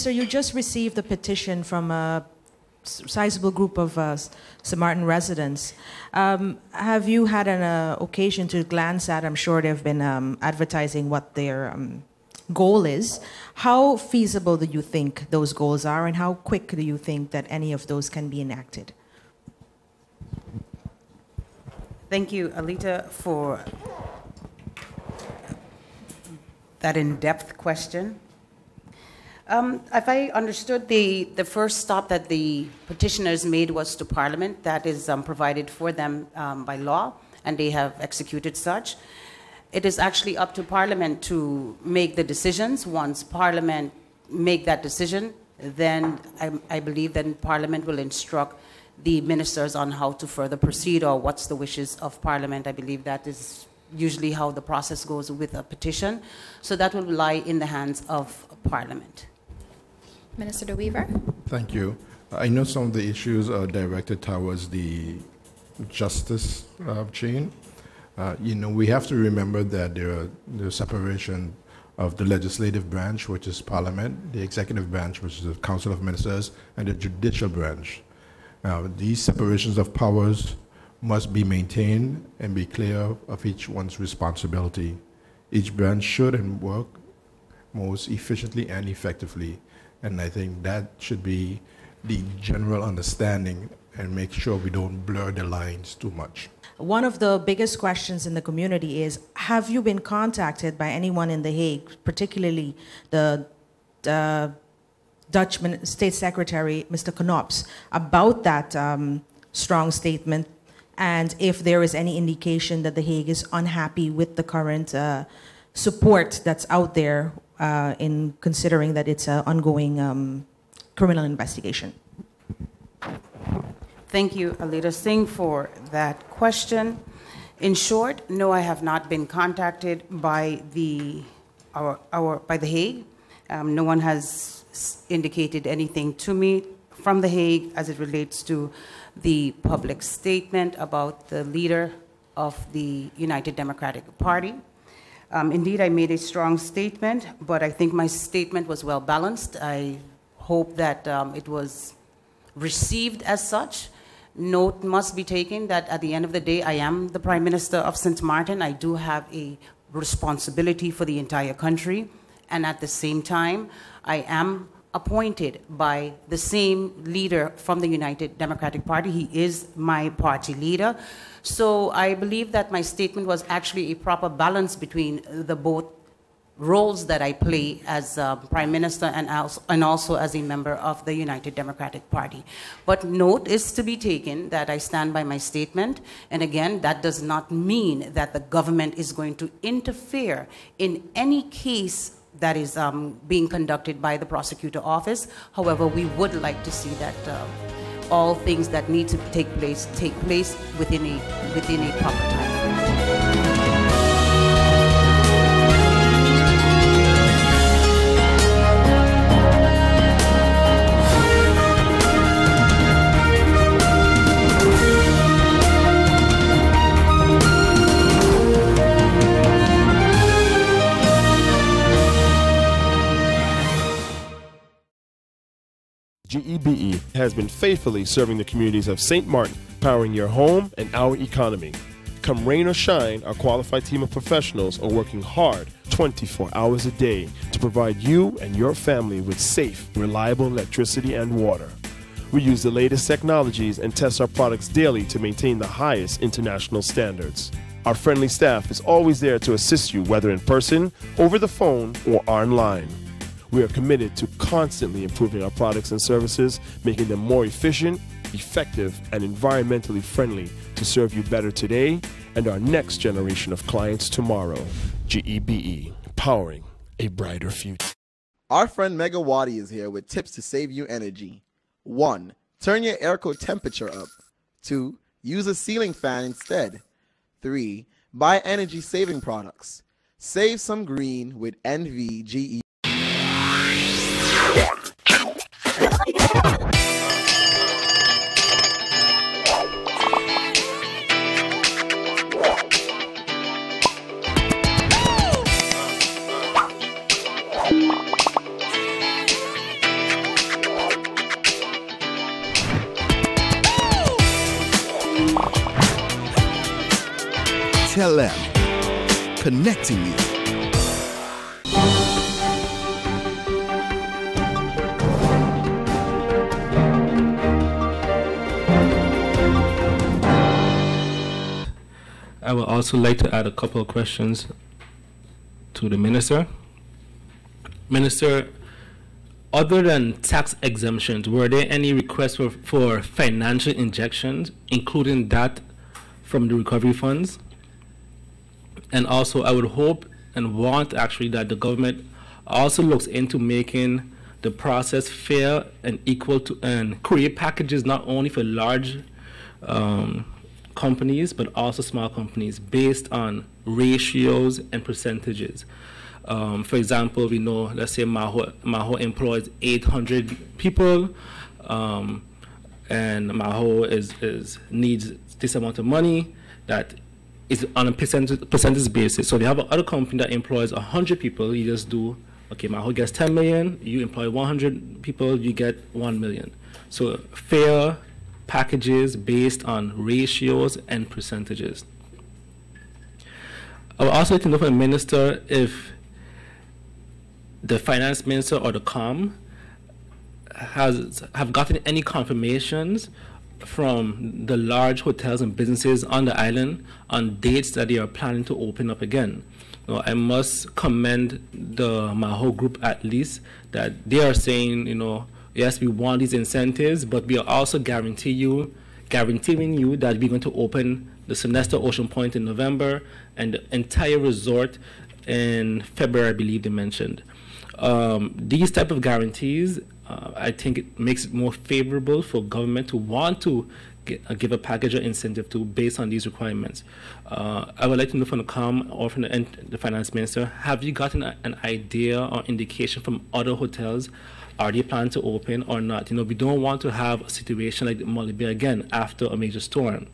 Minister, you just received a petition from a sizable group of St. Martin residents. Have you had an occasion to glance at? I'm sure they've been advertising what their goal is. How feasible do you think those goals are, and how quick do you think that any of those can be enacted? Thank you, Alita, for that in-depth question. If I understood, the first stop that the petitioners made was to Parliament. That is provided for them by law, and they have executed such. It is actually up to Parliament to make the decisions. Once Parliament make that decision, then I believe then Parliament will instruct the ministers on how to further proceed or what's the wishes of Parliament. I believe that is usually how the process goes with a petition. So that will lie in the hands of Parliament. Minister De Wever. Thank you. I know some of the issues are directed towards the justice chain. We have to remember that there's separation of the legislative branch, which is Parliament, the executive branch, which is the Council of Ministers, and the judicial branch. Now, these separations of powers must be maintained and be clear of each one's responsibility. Each branch should and work most efficiently and effectively, and I think that should be the general understanding and make sure we don't blur the lines too much. One of the biggest questions in the community is, have you been contacted by anyone in The Hague, particularly the Dutch State Secretary, Mr. Knops, about that strong statement, and if there is any indication that The Hague is unhappy with the current support that's out there in considering that it's an ongoing criminal investigation? Thank you, Alita Singh, for that question. In short, no, I have not been contacted by The Hague. No one has indicated anything to me from The Hague as it relates to the public statement about the leader of the United Democratic Party. Indeed, I made a strong statement, but I think my statement was well balanced. I hope that it was received as such. Note must be taken that at the end of the day, I am the Prime Minister of St. Martin. I do have a responsibility for the entire country. And at the same time, I am appointed by the same leader from the United Democratic Party. He is my party leader. So I believe that my statement was actually a proper balance between the both roles that I play as Prime Minister and also as a member of the United Democratic Party. But note is to be taken that I stand by my statement, and again, that does not mean that the government is going to interfere in any case that is being conducted by the prosecutor office. However, we would like to see that all things that need to take place within a proper time. GEBE has been faithfully serving the communities of St. Martin, powering your home and our economy. Come rain or shine, our qualified team of professionals are working hard 24 hours a day to provide you and your family with safe, reliable electricity and water. We use the latest technologies and test our products daily to maintain the highest international standards. Our friendly staff is always there to assist you, whether in person, over the phone, or online. We are committed to constantly improving our products and services, making them more efficient, effective, and environmentally friendly to serve you better today and our next generation of clients tomorrow. GEBE, powering a brighter future. Our friend Megawati is here with tips to save you energy. 1. Turn your airco temperature up. 2. Use a ceiling fan instead. 3. Buy energy-saving products. Save some green with NVGE. SXM, connecting you. I would also like to add a couple of questions to the Minister. Minister, other than tax exemptions, were there any requests for financial injections, including that from the recovery funds? And also, I would hope and want actually that the government also looks into making the process fair and equal to, and create packages not only for large companies, but also small companies based on ratios and percentages. For example, we know, let's say Maho employs 800 people, and Maho needs this amount of money that is on a percentage basis. So if you have another company that employs 100 people, you just do, okay, Maho gets 10 million, you employ 100 people, you get 1 million. So fair packages based on ratios and percentages. I would also like to know from the Minister if the Finance Minister or the COM have gotten any confirmations from the large hotels and businesses on the island on dates that they are planning to open up again. Now, I must commend the Maho group at least that they are saying, yes, we want these incentives, but we are also guaranteeing you that we're going to open the Semester Ocean Point in November and the entire resort in February, I believe they mentioned. These type of guarantees, I think it makes it more favorable for government to want to give a package or incentive to based on these requirements. I would like to know from the COM or from the Finance Minister, have you gotten an idea or indication from other hotels? Are they planning to open or not? We don't want to have a situation like the Molly Bay again after a major storm.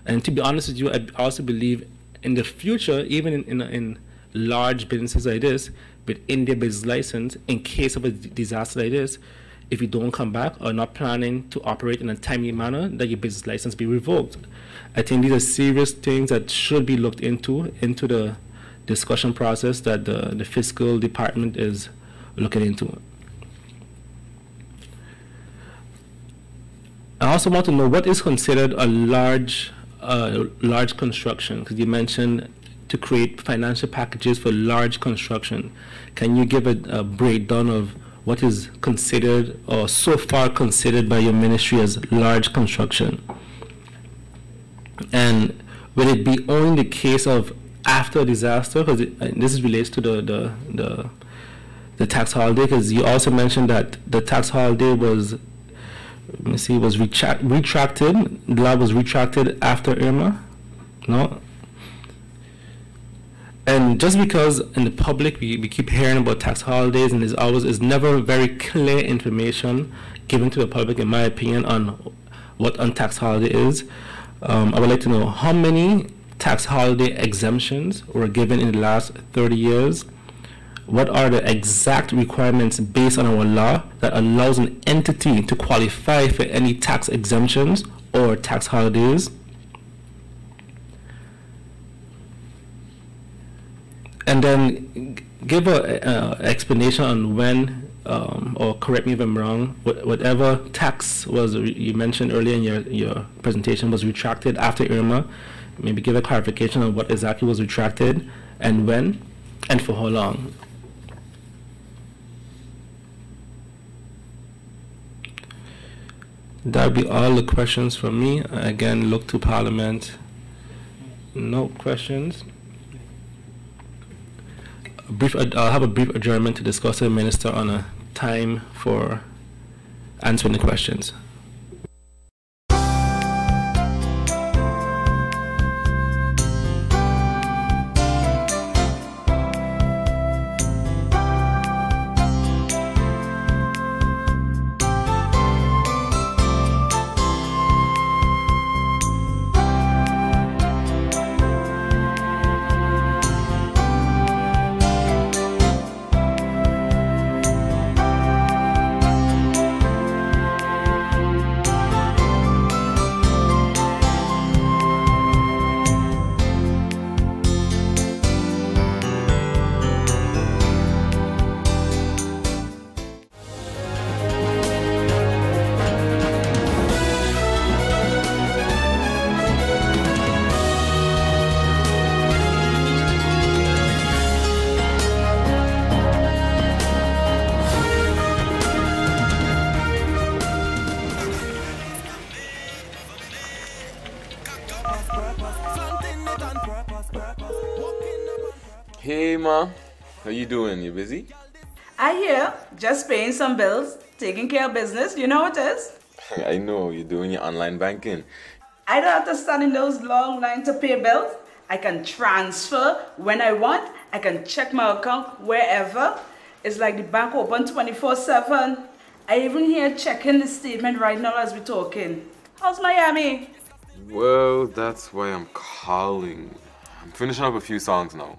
And to be honest with you, I also believe in the future, even in large businesses like this, within their business license, in case of a disaster like this, if you don't come back or not planning to operate in a timely manner, that your business license be revoked. I think these are serious things that should be looked into the discussion process that the fiscal department is looking into. I also want to know what is considered a large construction, because you mentioned to create financial packages for large construction. Can you give a breakdown of what is considered or so far considered by your ministry as large construction? And will it be only the case of after a disaster? Because this relates to the tax holiday, because you also mentioned that the tax holiday was, was retracted. The law was retracted after Irma. No? And just because in the public we keep hearing about tax holidays, and there's never very clear information given to the public, in my opinion, on what untaxed holiday is. I would like to know how many tax holiday exemptions were given in the last 30 years. What are the exact requirements based on our law that allows an entity to qualify for any tax exemptions or tax holidays? And then give an explanation on when, or correct me if I'm wrong, whatever tax was you mentioned earlier in your presentation was retracted after Irma. Maybe give a clarification on what exactly was retracted and when and for how long. That would be all the questions from me. Again, look to Parliament. No questions. I'll have a brief adjournment to discuss with the Minister on a time for answering the questions. Hey ma, how you doing? You busy? I hear, just paying some bills, taking care of business, you know what it is? I know, you're doing your online banking. I don't have to stand in those long lines to pay bills. I can transfer when I want. I can check my account wherever. It's like the bank open 24/7. I even here checking the statement right now as we're talking. How's Miami? Well, that's why I'm calling. I'm finishing up a few songs now,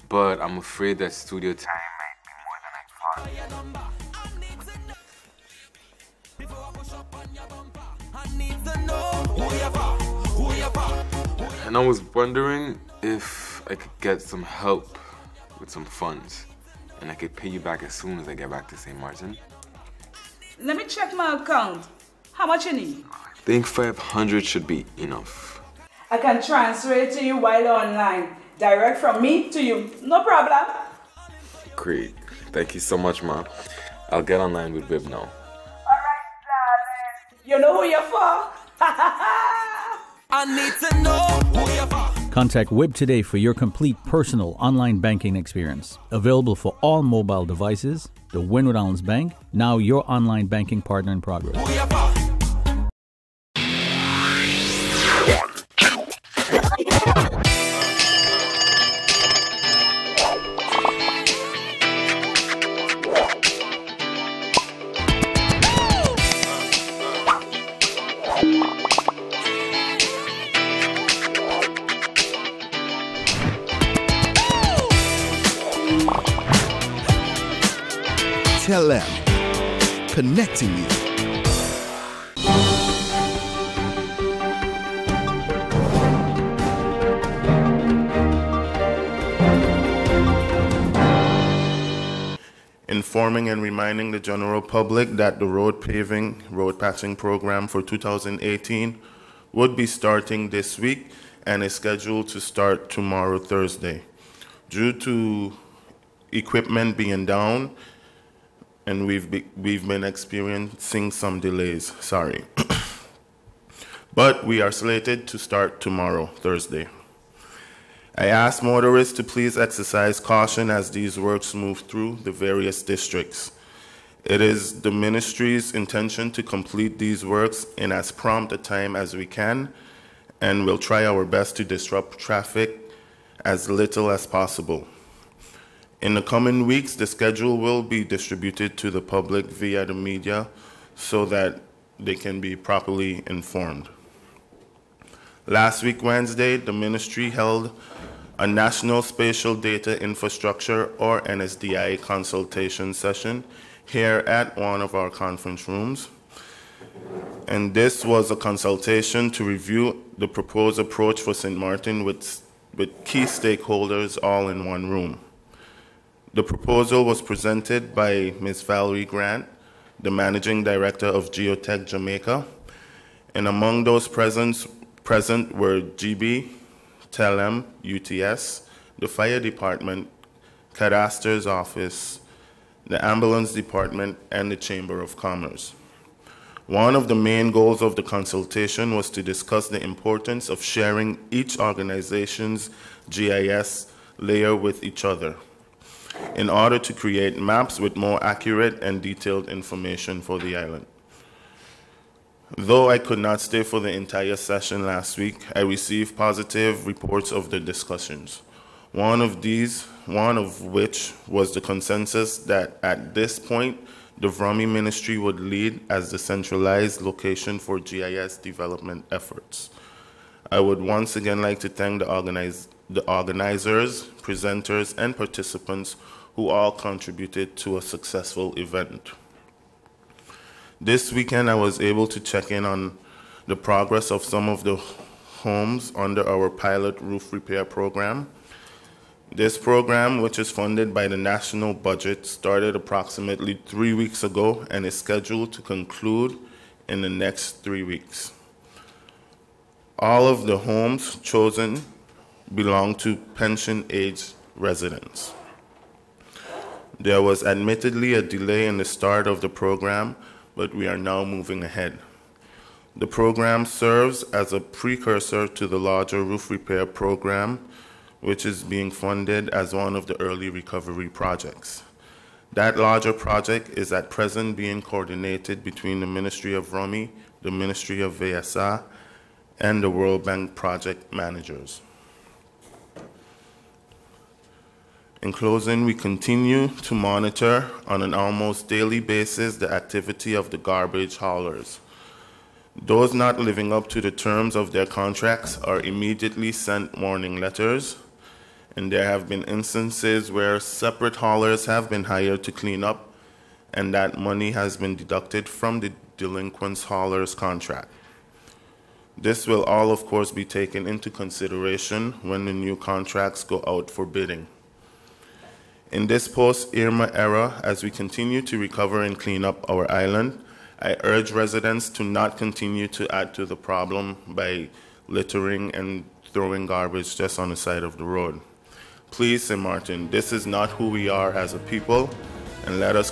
but I'm afraid that studio time might be more than I thought. And I was wondering if I could get some help with some funds, and I could pay you back as soon as I get back to St. Martin. Let me check my account. How much you need? I think 500 should be enough. I can transfer it to you while online. Direct from me to you. No problem. Great. Thank you so much, Ma. I'll get online with Wib now. Alright, darling. You know who you're for? I need to know who you're for. Contact WIB today for your complete personal online banking experience. Available for all mobile devices. The Wynwood Islands Bank, now your online banking partner in progress. Who you're for. Tell them, connecting you. Informing and reminding the general public that the road patching program for 2018 would be starting this week and is scheduled to start tomorrow, Thursday. Due to equipment being down, and we've been experiencing some delays, sorry. But we are slated to start tomorrow, Thursday. I ask motorists to please exercise caution as these works move through the various districts. It is the ministry's intention to complete these works in as prompt a time as we can, and we'll try our best to disrupt traffic as little as possible. In the coming weeks, the schedule will be distributed to the public via the media so that they can be properly informed. Last week, Wednesday, the ministry held a National Spatial Data Infrastructure, or NSDI, consultation session here at one of our conference rooms. And this was a consultation to review the proposed approach for St. Martin with key stakeholders all in one room. The proposal was presented by Ms. Valerie Grant, the Managing Director of Geotech Jamaica, and among those present were GB, TELEM, UTS, the Fire Department, Cadaster's Office, the Ambulance Department, and the Chamber of Commerce. One of the main goals of the consultation was to discuss the importance of sharing each organization's GIS layer with each other in order to create maps with more accurate and detailed information for the island. Though I could not stay for the entire session last week, I received positive reports of the discussions. One of which was the consensus that at this point, the VROMI ministry would lead as the centralized location for GIS development efforts. I would once again like to thank the organizers, presenters, and participants who all contributed to a successful event. This weekend, I was able to check in on the progress of some of the homes under our pilot roof repair program. This program, which is funded by the national budget, started approximately 3 weeks ago and is scheduled to conclude in the next 3 weeks. All of the homes chosen belong to pension-age residents. There was admittedly a delay in the start of the program, but we are now moving ahead. The program serves as a precursor to the larger roof repair program, which is being funded as one of the early recovery projects. That larger project is at present being coordinated between the Ministry of ROMI, the Ministry of VSA, and the World Bank project managers. In closing, we continue to monitor on an almost daily basis the activity of the garbage haulers. Those not living up to the terms of their contracts are immediately sent warning letters, and there have been instances where separate haulers have been hired to clean up, and that money has been deducted from the delinquent hauler's contract. This will all, of course, be taken into consideration when the new contracts go out for bidding. In this post-Irma era, as we continue to recover and clean up our island, I urge residents to not continue to add to the problem by littering and throwing garbage just on the side of the road. Please, St. Martin, this is not who we are as a people, and let us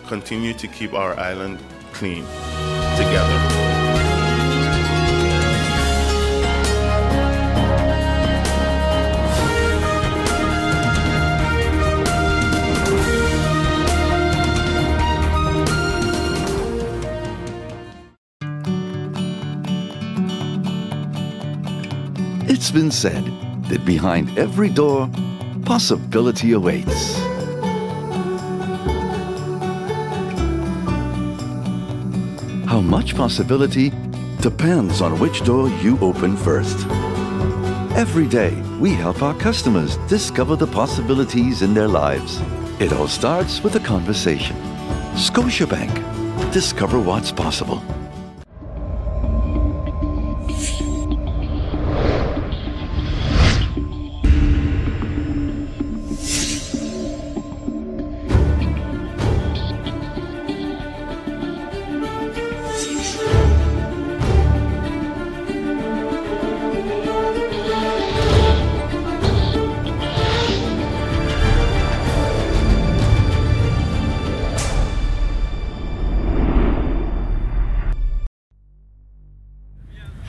continue to keep our island clean together. It's been said that behind every door, possibility awaits. How much possibility depends on which door you open first. Every day, we help our customers discover the possibilities in their lives. It all starts with a conversation. Scotiabank. Discover what's possible.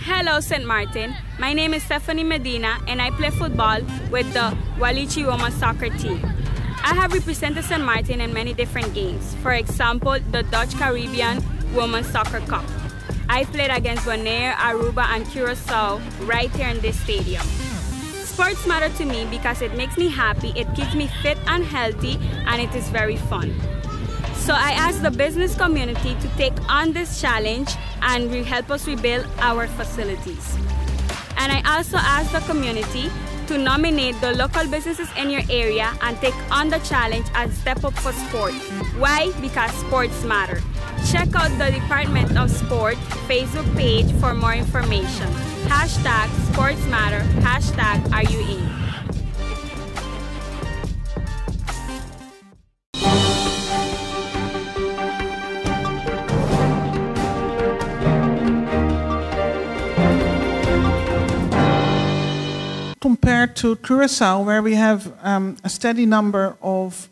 Hello, St. Martin. My name is Stephanie Medina, and I play football with the Walichi Women's Soccer team. I have represented St. Martin in many different games. For example, the Dutch Caribbean Women's Soccer Cup. I played against Bonaire, Aruba, and Curacao right here in this stadium. Sports matter to me because it makes me happy, it keeps me fit and healthy, and it is very fun. So I asked the business community to take on this challenge and help us rebuild our facilities. And I also asked the community to nominate the local businesses in your area and take on the challenge and step up for sport. Why? Because sports matter. Check out the Department of Sport Facebook page for more information. Hashtag sports matter, hashtag are you in? Compared to Curacao, where we have a steady number of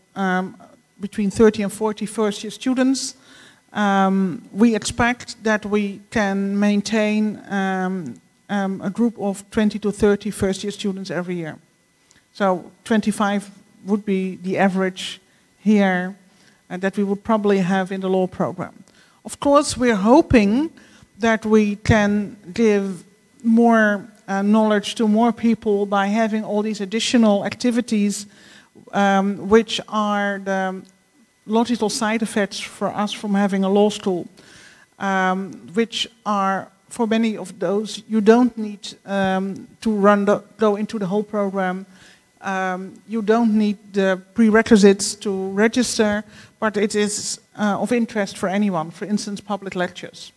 between 30 and 40 first-year students, we expect that we can maintain a group of 20 to 30 first-year students every year. So 25 would be the average here that we would probably have in the law program. Of course, we're hoping that we can give more knowledge to more people by having all these additional activities, which are the logical side effects for us from having a law school, which are, for many of those, you don't need to go into the whole program. You don't need the prerequisites to register, but it is of interest for anyone, for instance, public lectures.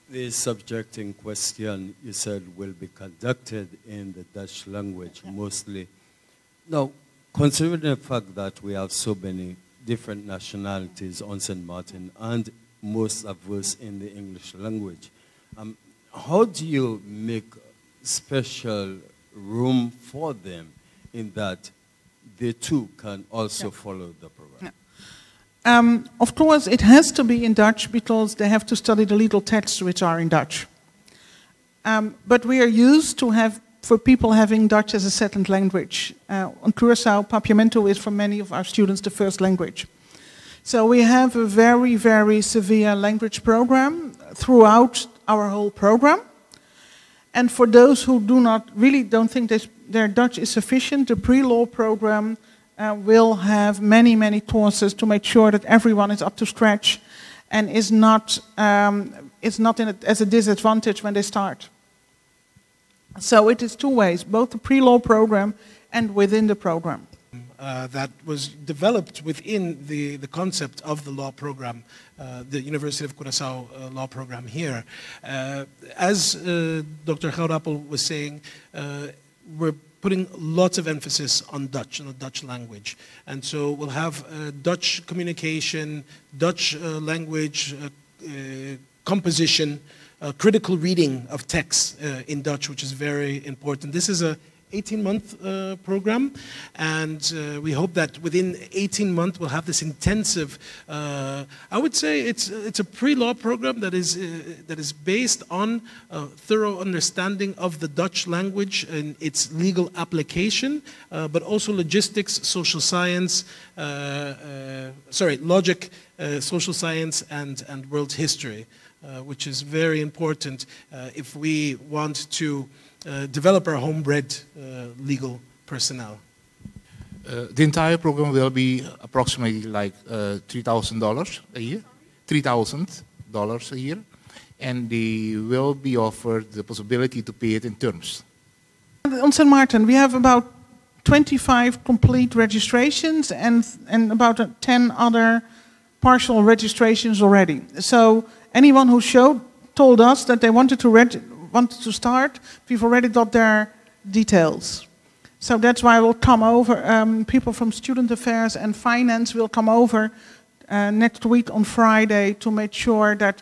The subject in question, you said, will be conducted in the Dutch language mostly. Now, considering the fact that we have so many different nationalities on St. Martin and most of us in the English language, how do you make special room for them in that they too can also follow the program? Of course, it has to be in Dutch because they have to study the legal texts which are in Dutch. But we are used to have, for people having Dutch as a second language. On Curaçao, Papiamento is for many of our students the first language. So we have a very, very severe language program throughout our whole program. And for those who really don't think their Dutch is sufficient, the pre-law program will have many, many courses to make sure that everyone is up to scratch and is not as a disadvantage when they start. So it is two ways, both the pre-law program and within the program. That was developed within the concept of the law program, the University of Curaçao law program here. As Dr. Gourappel was saying, we're putting lots of emphasis on Dutch, on the Dutch language. And so we'll have Dutch communication, Dutch language composition, critical reading of texts in Dutch, which is very important. This is a 18-month program, and we hope that within 18 months we'll have this intensive, I would say it's a pre-law program that is based on a thorough understanding of the Dutch language and its legal application, but also logistics, social science, logic, social science, and world history, which is very important if we want to develop our homebred legal personnel. The entire program will be approximately like $3,000 a year, $3,000 a year, and they will be offered the possibility to pay it in terms. On St. Martin, we have about 25 complete registrations and about 10 other partial registrations already. So anyone who told us that they wanted to start, we've already got their details. So that's why we'll come over, people from Student Affairs and Finance will come over next week on Friday to make sure that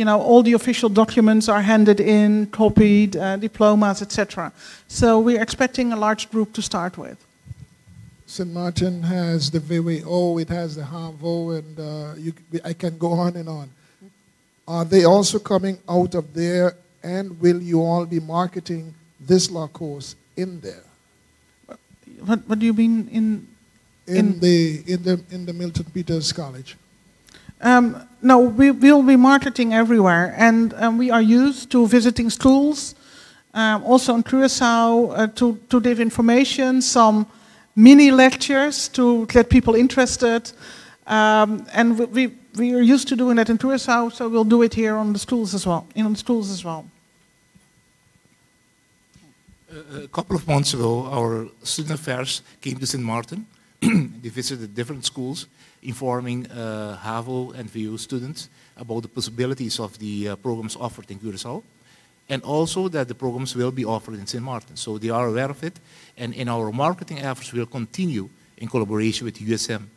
all the official documents are handed in, copied, diplomas, etc. So we're expecting a large group to start with. St. Martin has the VWO, it has the HAVO, and I can go on and on. Are they also coming out of there, and will you all be marketing this law course in there? What do you mean in the Milton Peters College? No, we will be marketing everywhere, and we are used to visiting schools, also in Curaçao, to give information, some mini lectures to get people interested, and we are used to doing that in Curaçao, so we'll do it here on the schools as well. A couple of months ago, our student affairs came to St. Martin. They visited different schools, informing HAVO and VU students about the possibilities of the programs offered in Curaçao, and also that the programs will be offered in St. Martin. So they are aware of it, and in our marketing efforts, we'll continue in collaboration with USM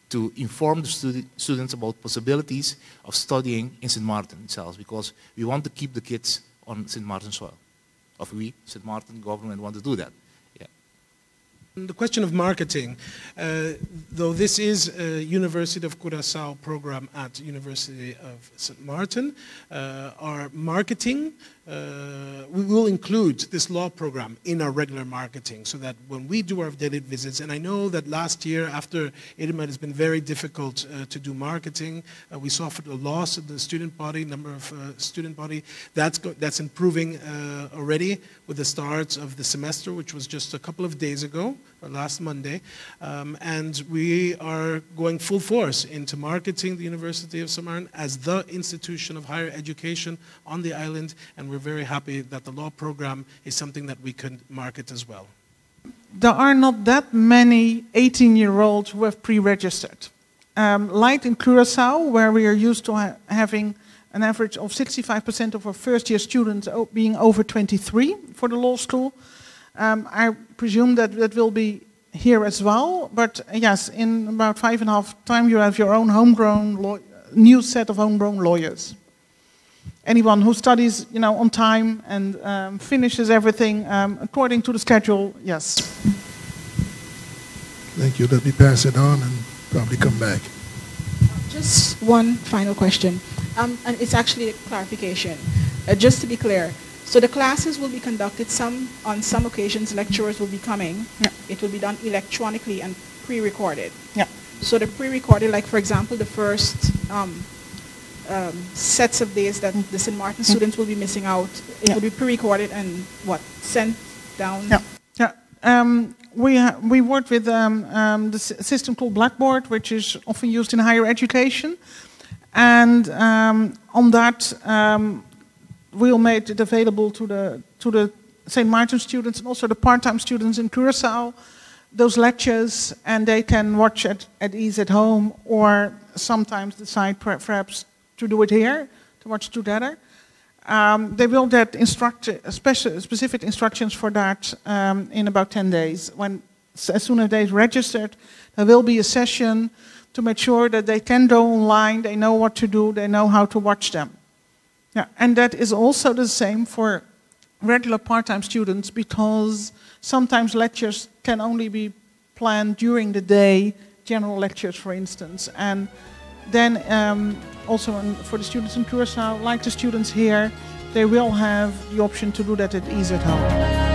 to inform the students about possibilities of studying in St. Martin itself, because we want to keep the kids on St. Martin soil. Of we, St. Martin government, want to do that. The question of marketing, though this is a University of Curaçao program at University of St. Martin, our marketing, we will include this law program in our regular marketing so that when we do our daily visits, and I know that last year after IDEMA has been very difficult to do marketing, we suffered a loss of the student body, number of student body. That's improving already with the start of the semester, which was just a couple of days ago, or last Monday, and we are going full force into marketing the University of St. Martin as the institution of higher education on the island, and we're very happy that the law program is something that we can market as well. There are not that many 18-year-olds who have pre-registered. Like in Curaçao, where we are used to having an average of 65% of our first-year students being over 23 for the law school, I presume that that will be here as well, but yes, in about 5.5 time you have your own homegrown, new set of homegrown lawyers. Anyone who studies, on time and finishes everything according to the schedule, yes. Thank you. Let me pass it on and probably come back. Just one final question, and it's actually a clarification. Just to be clear, so the classes will be conducted, on some occasions lecturers will be coming. Yeah. It will be done electronically and pre-recorded. Yeah. So the pre-recorded, like for example, the first sets of days that the St. Martin students will be missing out, it will be pre-recorded and sent down? Yeah. We work with the system called Blackboard, which is often used in higher education. And on that, we'll make it available to the St. Martin students and also the part-time students in Curaçao, those lectures, and they can watch at ease at home, or sometimes decide perhaps to do it here, to watch together. They will get specific instructions for that in about 10 days. As soon as they've registered, there will be a session to make sure that they can go online, they know what to do, they know how to watch them. Yeah, and that is also the same for regular part-time students, because sometimes lectures can only be planned during the day, general lectures, for instance. And then also for the students in Curaçao, like the students here, they will have the option to do that at ease at home.